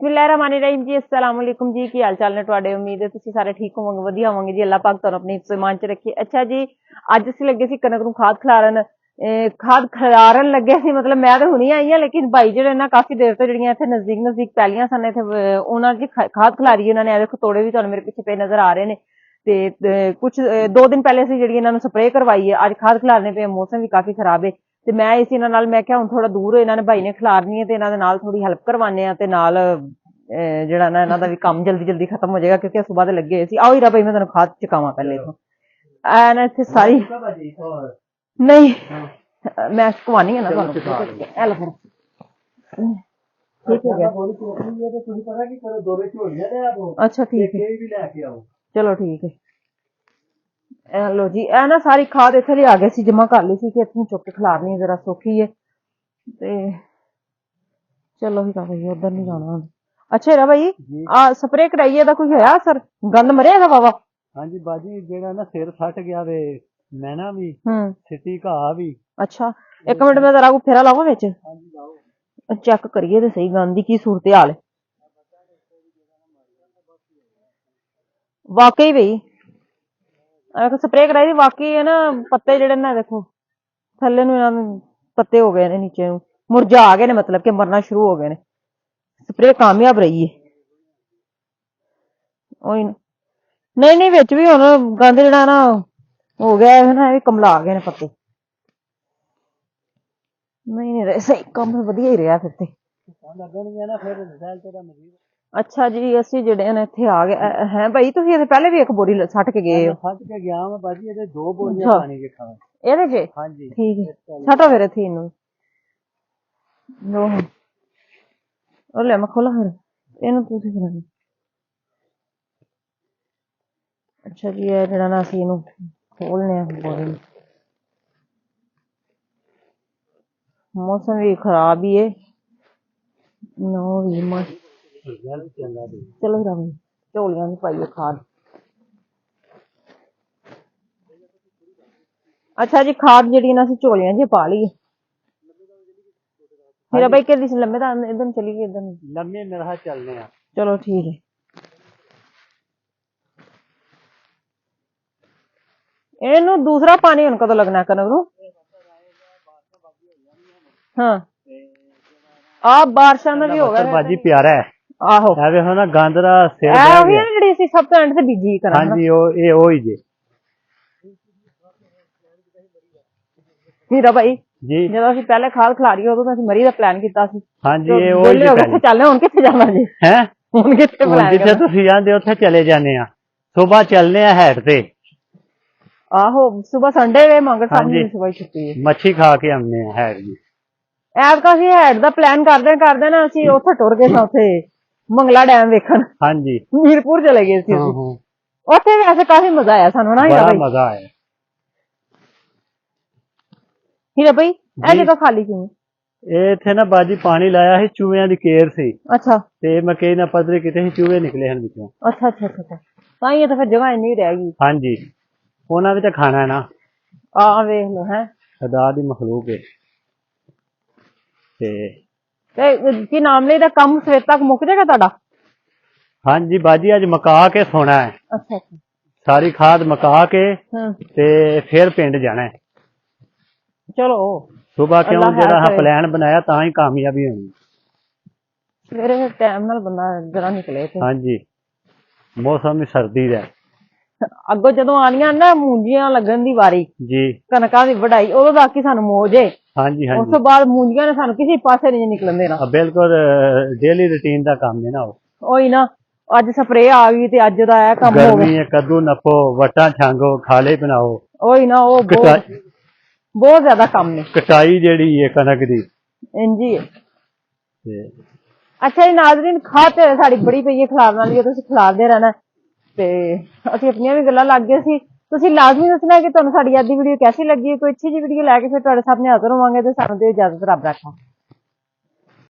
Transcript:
बिस्मिल्लाहिर्रहमानिर्रहीम जी अस्सलाम वालेकुम जी की हाल चाल ने तुहाडे उम्मीद है तुसी सारे ठीक होवोगे वधिया होवोगे जी अल्लाह पाक तुहानू अपने हिफ्ज़ ईमान च रखे। अच्छा जी अज असीं लगे सी कनक नूं खाद खिलारन लगे सी मतलब मैं तो हुणी आई हां लेकिन भाई जेहड़े ना काफी देर तो जिहड़ियां इत्थे नजदीक पैलियां सन इत्थे उन्हां च खाद खिलारी उन्हां ने देखो तोड़े भी तुहानू मेरे पिछे पे नजर आ रहे ने ते कुछ 2 दिन पहले असीं जिहड़ी इन्हां नूं स्प्रे करवाई है अज खाद खिलारने पे मौसम भी काफी खराब है ते मैं इस इन्हां नाल मैं क्या हुण थोड़ा दूर इन्हां ने भाई ने खिलारनी है ते इन्हां दे नाल थोड़ी हेल्प करवाने आ ते नाल ਜਿਹੜਾ ਨਾ ਇਹਨਾਂ ਦਾ ਵੀ ਕੰਮ ਜਲਦੀ ਜਲਦੀ ਖਤਮ ਹੋ ਜਾਏਗਾ ਕਿਉਂਕਿ ਸੁਬਾਹ ਦੇ ਲੱਗੇ ਹੋਏ ਸੀ ਆਓ ਹੀਰਾ ਭਾਈ ਮੈਂ ਤੁਹਾਨੂੰ ਖਾਦ ਚਕਾਵਾਂ ਪਹਿਲੇ ਤੋਂ ਐ ਨਾ ਇੱਥੇ ਸਾਰੀ ਨਹੀਂ ਮੈਂ ਚਕਵਾਨੀ ਹੈ ਨਾ ਤੁਹਾਨੂੰ ਇਹ ਲਓ ਫਿਰ ਠੀਕ ਹੋ ਗਿਆ ਤੁਸੀਂ ਪਤਾ ਕੀ ਕਰੋ ਦੋ ਵਿੱਚ ਹੋ ਗਿਆ ਤੇ ਅੱਛਾ ਠੀਕ ਹੈ ਵੀ ਲੈ ਕੇ ਆਓ ਚਲੋ ਠੀਕ ਹੈ ਇਹ ਲੋ ਜੀ ਇਹ ਨਾ ਸਾਰੀ ਖਾਦ ਇੱਥੇ ਲਿਆ ਗਏ ਸੀ ਜਮਾ ਕਰ ਲਈ ਸੀ ਕਿ ਇੱਥੇ ਚੁੱਕ ਕੇ ਖਿਲਾਰਨੀ ਜ਼ਰਾ ਸੌਖੀ ਹੈ ਤੇ ਚਲੋ ਹੀਰਾ ਭਾਈ ਉਧਰ ਨਹੀਂ ਜਾਣਾ अच्छा हीरा भाई स्प्रे कराइए दा कोई होया असर गंद मरिया दा बाबा हाँ जी बाजी जेड़ा ना सिर फट गया वे मैना भी सिटी घाह भी अच्छा एक मिनट में जरा को फेरा लाओ विच चेक करिए ते सही गंद दी की सूरत हाल वाकई भाई स्प्रे कराई दी वाकई है ना पत्ते जेड़े ना देखो थल्ले नूं इन्हां पत्ते हो गए ने नीचे नूं मुरझा गए ने मतलब कि मरना शुरू हो गए ने स्प्रे कामयाब रही है नहीं विच भी हुण गंद जिहड़ा ना हो गया है ना कमला गए ने पत्ते नहीं रहे सही कम वधिया ही रहा फिर ते अच्छा जी असीं जिहड़े ने इत्थे आ गए हैं भाई तुसीं इत्थे पहले भी एक बोरी सट के गए हो सट के गया मैं बाजी इहदे 2 बोरियां पानी के खावे इहदे च हां जी ठीक है सटो फिर इत्थे इनू लो और ले मैं खोला फिर ਇਹਨੂੰ ਤੁਸੀਂ ਕਰਾਂਗੇ ਅੱਛਾ ਜੀ ਇਹ ਜਿਹੜਾ ਨਾ ਅਸੀਂ ਇਹਨੂੰ ਖੋਲਨੇ ਆ ਬੋਰੀ ਮੌਸਮ ਵੀ ਖਰਾਬ ਹੀ ਹੈ ਨਾ ਵੀ ਚਲੋ ਰਾਮ ਝੋਲੀਆਂ ਦੀ ਪਾਈਏ ਖਾਦ ਅੱਛਾ ਜੀ ਖਾਦ ਜਿਹੜੀ ਨਾ ਅਸੀਂ ਝੋਲੀਆਂ 'ਚ ਪਾ ਲਈਏ मेरा भाई के लम्बे इधर चली गई इधर लम्बे मेरा चलने हैं चलो ठीक है इनू दूसरा पानी हुण कदों लगना कनक नूं हां आप बारिशां में भी हो गया बाजी प्यारा है आहो ए वे हो ना गंद दा सिर बह गया ए जेडी सी सब तो एंड ते बीजी करा हां जी ओ ही जे हीरा भाई जी ਜਦੋਂ ਅਸੀਂ ਪਹਿਲੇ ਖਾਦ ਖਿਲਾਰੀ ਉਦੋਂ ਤਾਂ ਅਸੀਂ ਮਰੀ ਦਾ ਪਲਾਨ ਕੀਤਾ ਸੀ हाँ जी ये ओ ही ਕਿੱਥੇ ਚੱਲੇ ਹੁਣ ਕਿੱਥੇ ਜਾਣਾ ਜੀ हैं ਹੁਣ ਕਿੱਥੇ ਪਲਾਨ जिथे तुसीं जांदे उत्थे चले जाने आ सुबह चलने आ हैड ते आहो सुबह संडे वे मंगल साहब ਦੀ ਸੁਬਾਹ ਛੁੱਟੀ ਹੈ मच्छी खा के हमने हैड जी ਐਤਕਾਂ ਅਸੀਂ ਹੈਡ ਦਾ ਪਲਾਨ ਕਰਦੇ ਨਾ ਅਸੀਂ ਉੱਥੇ ਟੁਰ ਗਏ ਸਾਂ ਉੱਥੇ ਮੰਗਲਾ ਡੈਮ ਵੇਖਣ हाँ जी ਮੀਰਪੁਰ ਚਲੇ ਗਏ ਸੀ ਅਸੀਂ ਉੱਥੇ ਵੈਸੇ ਕਾਫੀ ਮਜ਼ਾ ਆਇਆ ਸਾਨੂੰ ਨਾ ਬੜਾ ਮਜ਼ਾ ਆਇਆ ਹੀਰਾ ਭਾਈ ਇਹ ਜਗ੍ਹਾ ਖਾਲੀ ਕਿਉਂ ਇਹ ਇੱਥੇ ਨਾ ਬਾਜੀ ਪਾਣੀ ਲਾਇਆ ਸੀ ਚੂਹਿਆਂ ਦੀ ਕੇਰ ਸੀ ਅੱਛਾ ਤੇ ਮਕਈ ਨਾਲ ਪੱਧਰੇ ਕਿਤੇ ਸੀ ਚੂਹੇ ਨਿਕਲੇ ਹਨ ਵਿੱਚੋਂ ਅੱਛਾ ਤਾਂ ਹੀ ਤਾਂ ਫਿਰ ਜਗ੍ਹਾ ਇੰਨੀ ਰਹਿ ਗਈ ਹਾਂਜੀ ਉਹਨਾਂ ਵੀ ਤਾਂ ਖਾਣਾ ਹੈ ਨਾ ਆ ਵੇਖ ਲਓ ਹੈ ਖੁਦਾ ਦੀ ਮਖਲੂਕ ਹੈ ਤੇ ਕੀ ਨਾਮ ਲਈ ਦਾ ਕੰਮ ਸਵੇਰ ਤੱਕ ਮੁੱਕ ਜਾਏਗਾ ਤੁਹਾਡਾ ਹਾਂਜੀ ਬਾਜੀ ਅੱਜ ਮਕਾ ਕੇ ਸੋਣਾ ਹੈ ਅੱਛਾ ਸਾਰੀ ਖਾਦ ਮਕਾ ਕੇ ਤੇ ਫਿਰ ਪਿੰਡ ਜਾਣਾ ਹੈ ਚਲੋ ਸੁਬਹ ਕਿਉਂ ਜਿਹੜਾ ਪਲਾਨ ਬਣਾਇਆ ਤਾਂ ਹੀ ਕਾਮਯਾਬੀ ਹੋਣੀ ਸਵੇਰੇ ਟਾਈਮ ਨਾਲ ਬੰਦਾ ਜਰਾ ਨਿਕਲੇ ਤੇ ਹਾਂਜੀ ਮੌਸਮ ਵੀ ਸਰਦੀ ਦਾ ਅੱਗੋਂ ਜਦੋਂ ਆਣੀਆਂ ਨਾ ਮੂੰਜੀਆਂ ਲੱਗਣ ਦੀ ਵਾਰੀ ਜੀ ਕਣਕਾਂ ਦੀ ਵਢਾਈ ਉਦੋਂ ਤੱਕ ਹੀ ਸਾਨੂੰ ਮੌਜ ਏ ਹਾਂਜੀ ਉਸ ਤੋਂ ਬਾਅਦ ਮੂੰਜੀਆਂ ਨੇ ਸਾਨੂੰ ਕਿਸੇ ਪਾਸੇ ਨਹੀਂ ਨਿਕਲਣ ਦੇਣਾ ਬਿਲਕੁਲ ਡੇਲੀ ਰੁਟੀਨ ਦਾ ਕੰਮ ਹੈ ਨਾ ਉਹੀ ਨਾ ਅੱਜ ਸਪਰੇ ਆ ਗਈ ਤੇ ਅੱਜ ਦਾ ਇਹ ਕੰਮ ਹੋ ਗਿਆ ਗਰਮੀ ਹੈ ਕੱਦੂ ਨੱਪੋ ਵਟਾਂ ਛਾਂਗੋ ਖਾਲੇ ਬਣਾਓ ਉਹੀ ਨਾ ਉਹ ਬਹੁਤ ਜ਼ਿਆਦਾ ਕੰਮ ਨੇ ਕਟਾਈ ਜਿਹੜੀ ਹੈ ਕਣਕ ਦੀ ਇੰਜੀ ਹੈ ਅੱਛਾ ਜੀ ਨਾਜ਼ਰੀਨ ਖਾਦ ਤੇ ਸਾਡੀ ਬੜੀ ਪਈ ਹੈ ਖਿਲਾਰਨ ਵਾਲੀ ਤੁਸੀਂ ਖਿਲਾਰਦੇ ਰਹਿਣਾ ਤੇ ਅਸੀਂ ਆਪਣੀਆਂ ਵੀ ਗੱਲਾਂ ਲੱਗ ਗਏ ਸੀ ਤੁਸੀਂ ਲਾਜ਼ਮੀ ਦੱਸਣਾ ਕਿ ਤੁਹਾਨੂੰ ਸਾਡੀ ਅੱਜ ਦੀ ਵੀਡੀਓ ਕੈਸੀ ਲੱਗੀ ਕੋਈ ਅੱਛੀ ਜਿਹੀ ਵੀਡੀਓ ਲੈ ਕੇ ਫਿਰ ਤੁਹਾਡੇ ਸਾਹਮਣੇ ਹਾਜ਼ਰ ਹੋਵਾਂਗੇ ਤੇ ਸਾਨੂੰ ਦਿਓ ਇਜਾਜ਼ਤ ਰੱਬ ਰਾਖਾ